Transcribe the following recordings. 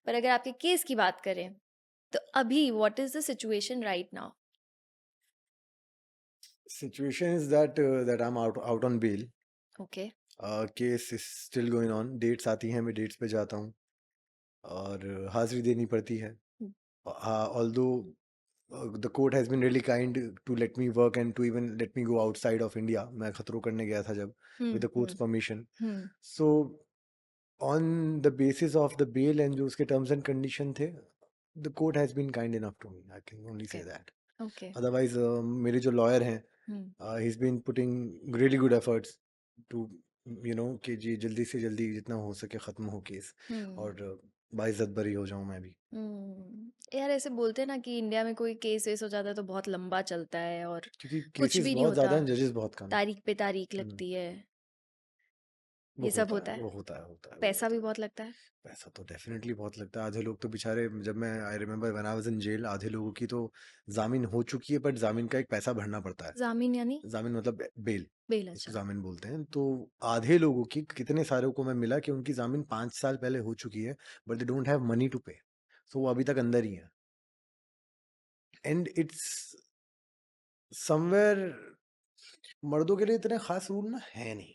पर अगर आपके केस की बात करें तो अभी what is the situation right now? Situation is that I'm out on bail. Okay. Case is still going on. Dates आती हैं, मैं dates पे जाता हूँ और हाजिरी देनी पड़ती है. Although the court has been really kind to let me work and to even let me go outside of India. मैं खतरों करने गया था जब with the court's hmm. permission. Hmm. So on the basis of the bail and जो उसके terms and condition थे, the court has been kind enough to me. I can only okay. say that. Okay. Otherwise मेरे जो lawyer हैं, हम्म। he's been putting really good efforts to कि जी जल्दी से जल्दी जितना हो सके ख़त्म हो केस हम्म। और बाइज्जत बरी हो जाऊं मैं भी, यार ऐसे बोलते हैं ना कि इंडिया में कोई केस वेस हो जाता है तो बहुत लंबा चलता है और क्योंकि कुछ केसेस भी नहीं बहुत ज़्यादा होता, हैं, जजेस बहुत कम हैं. तारीख पे तारीख हम्म, लगती है, वो ये सब होता है, होता है। वो होता है, होता है, वो पैसा भी होता है. बहुत लगता है। पैसा तो डेफिनेटली बहुत लगता है. आधे लोग तो बेचारे, जब मैं I remember when I was in jail, आधे लोगों की तो जामीन हो चुकी है, बट जामीन का एक पैसा भरना पड़ता है. जामीन यानी? जामीन मतलब बेल, बेल, इसको अच्छा। जामीन बोलते हैं. तो आधे लोगों की, कितने सारों को मैं मिला कि उनकी जामीन 5 साल पहले हो चुकी है, but they don't have money to pay, so वो अभी तक अंदर ही है. एंड इट्स समवेयर, मर्दों के लिए इतने खास रूल ना है नहीं.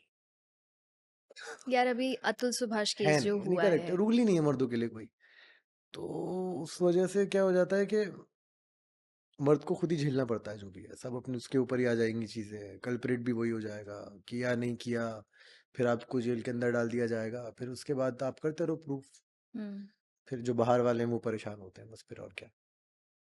यार अभी अतुल सुभाष है केस जो नहीं, हुआ करेक्ट, है। रूल ही नहीं है मर्दों के लिए कोई. तो उस वजह से क्या हो जाता है कि मर्द को खुद ही झेलना पड़ता है जो भी है. सब अपने उसके ऊपर ही आ जाएंगी चीजें. कल्प्रिट भी वही हो जाएगा, किया नहीं किया, फिर आपको जेल के अंदर डाल दिया जाएगा, फिर उसके बाद आप करते रहो प्रूफ. हम्म। फिर जो बाहर वाले हैं वो परेशान होते हैं बस, फिर और क्या.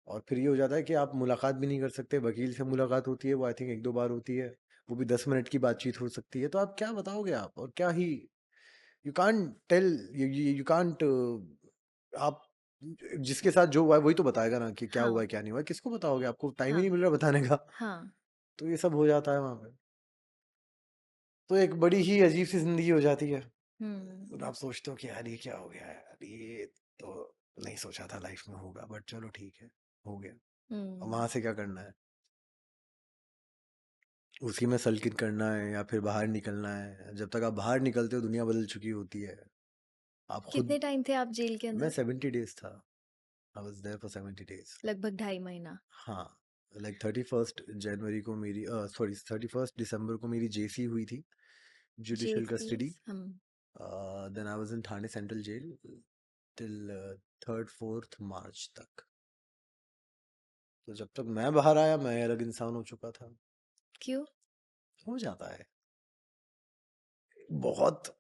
और फिर ये हो जाता है कि आप मुलाकात भी नहीं कर सकते. वकील से मुलाकात होती है, वो आई थिंक 1-2 बार होती है, वो भी 10 मिनट की बातचीत हो सकती है. तो आप क्या बताओगे, आप और क्या ही, you can't tell, you can't, आप जिसके साथ जो हुआ है वही तो बताएगा ना कि क्या हुआ हाँ। है क्या नहीं हुआ है. किसको बताओगे, आपको टाइम ही हाँ। नहीं मिल रहा बताने का. हाँ। तो ये सब हो जाता है वहां पे. तो एक बड़ी ही अजीब सी जिंदगी हो जाती है. और हम्म। आप सोचते हो कि यार ये क्या हो गया है यार, ये तो नहीं सोचा था लाइफ में होगा, बट चलो ठीक है, हो गया. अब हम्म। वहां से क्या करना है, उसी में सलकिन करना है या फिर बाहर निकलना है. जब तक आप बाहर निकलते हो दुनिया बदल चुकी होती है. आप खुद. कितने टाइम थे आप जेल के मैं अंदर? 70 डेज था. I was there for 70 days. लगभग 2.5 महीना। हाँ, लाइक 31 जनवरी को मेरी, सॉरी 31 दिसंबर को मेरी जेसी हुई थी, जुडिशियल कस्टडी. जेसीज हम। Then I was in Thane central jail till 3rd-4th March तक. तो जब तक मैं बाहर आया मैं अलग इंसान हो चुका था. क्यों? हो जाता है, बहुत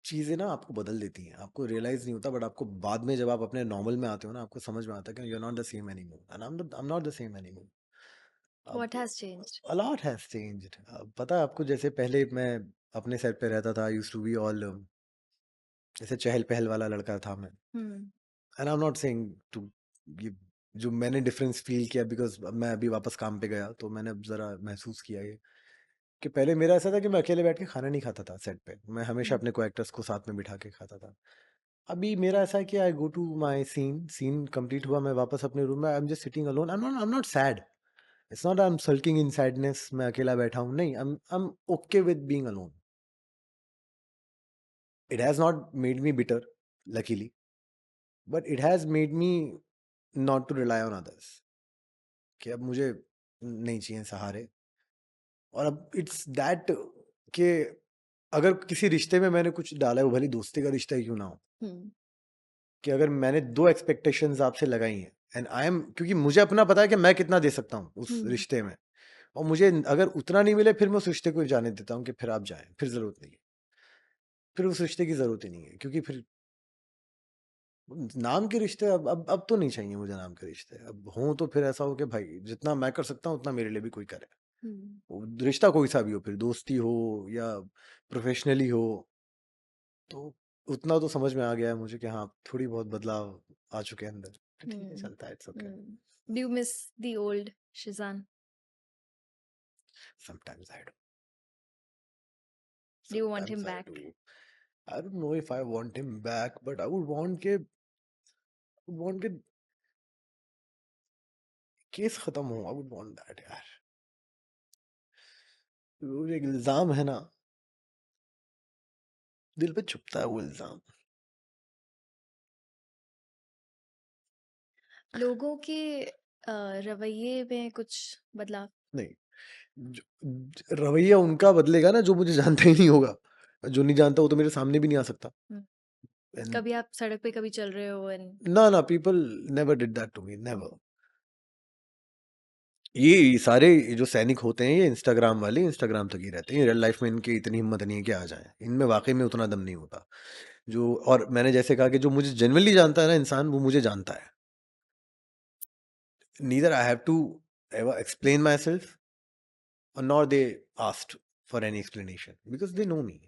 चीजें ना आपको बदल देती हैं, आपको रियलाइज नहीं होता, बट आपको बाद में जब आप अपने नॉर्मल में आते हो ना, आपको समझ में आता है कि you are not the same anymore, and I am not the same anymore. What अब has changed? a lot has changed. पता है आपको, जैसे पहले मैं अपने सेट पे रहता था, यूज्ड टू बी ऑल, जैसे चहल पहल वाला लड़का था मैं. Hmm. And I am not saying to, ये जो मैंने डिफरेंस फील किया, बिकॉज मैं अभी वापस काम पे गया तो मैंने अब जरा महसूस किया ये, कि पहले मेरा ऐसा था कि मैं अकेले बैठ के खाना नहीं खाता था सेट पे, मैं हमेशा हम्म। अपने को एक्टर्स को साथ में बिठा के खाता था. अभी मेरा ऐसा है कि I go to my scene, scene complete हुआ, मैं वापस अपने रूम में, I am just sitting alone. I am not sad. It's not I am sulking in sadness, मैं अकेला बैठा हूँ, नहीं, I am okay with being alone. It has not made me bitter, luckily, but it has made me not to rely on others, कि अब मुझे नहीं चाहिए सहारे. और अब इट्स दैट कि अगर किसी रिश्ते में मैंने कुछ डाला है, वो भली दोस्ती का रिश्ता ही क्यों ना हो, हम्म। कि अगर मैंने 2 एक्सपेक्टेशंस आपसे लगाई हैं, एंड आई एम, क्योंकि मुझे अपना पता है कि मैं कितना दे सकता हूँ उस हम्म। रिश्ते में, और मुझे अगर उतना नहीं मिले, फिर मैं उस रिश्ते को जाने देता हूँ कि फिर आप जाएं, फिर जरूरत नहीं है, फिर उस रिश्ते की जरूरत ही नहीं है. क्योंकि फिर नाम के रिश्ते, अब तो नहीं चाहिए मुझे नाम के रिश्ते. अब हों तो फिर ऐसा हो कि भाई जितना मैं कर सकता हूँ उतना मेरे लिए भी कोई करे. हम्म। वो रिश्ता कोई सा भी हो, फिर दोस्ती हो या प्रोफेशनली हो, तो उतना तो समझ में आ गया है मुझे कि हाँ, थोड़ी बहुत बदलाव आ चुके हैं अंदर. तो ठीक है, हम्म। चलता है, it's okay. Hmm. Do you miss the old Sheezan? Sometimes I do, do you want sometimes him I do. Back? I don't know if I want him back, but I would want के case खत्म हो. आई would want that यार. वो एक इल्जाम है ना, दिल पे चुभता है वो इल्जाम. लोगों के रवैये में कुछ बदलाव? नहीं, रवैया उनका बदलेगा ना जो मुझे जानता ही नहीं होगा। जो नहीं जानता वो तो मेरे सामने भी नहीं आ सकता। हुँ, एंड कभी आप सड़क पे कभी चल रहे हो एंड ना ना, people never did that to me, never. ये सारे जो सैनिक होते हैं ये इंस्टाग्राम वाले इंस्टाग्राम तक ही रहते हैं। रियल लाइफ में इनकी इतनी हिम्मत नहीं है कि आ जाएँ। इनमें वाक़ई में उतना दम नहीं होता। जो और मैंने जैसे कहा कि जो मुझे जेनुइनली जानता है ना इंसान, वो मुझे जानता है। Neither I have to ever explain myself और nor they asked for any explanation because they know me.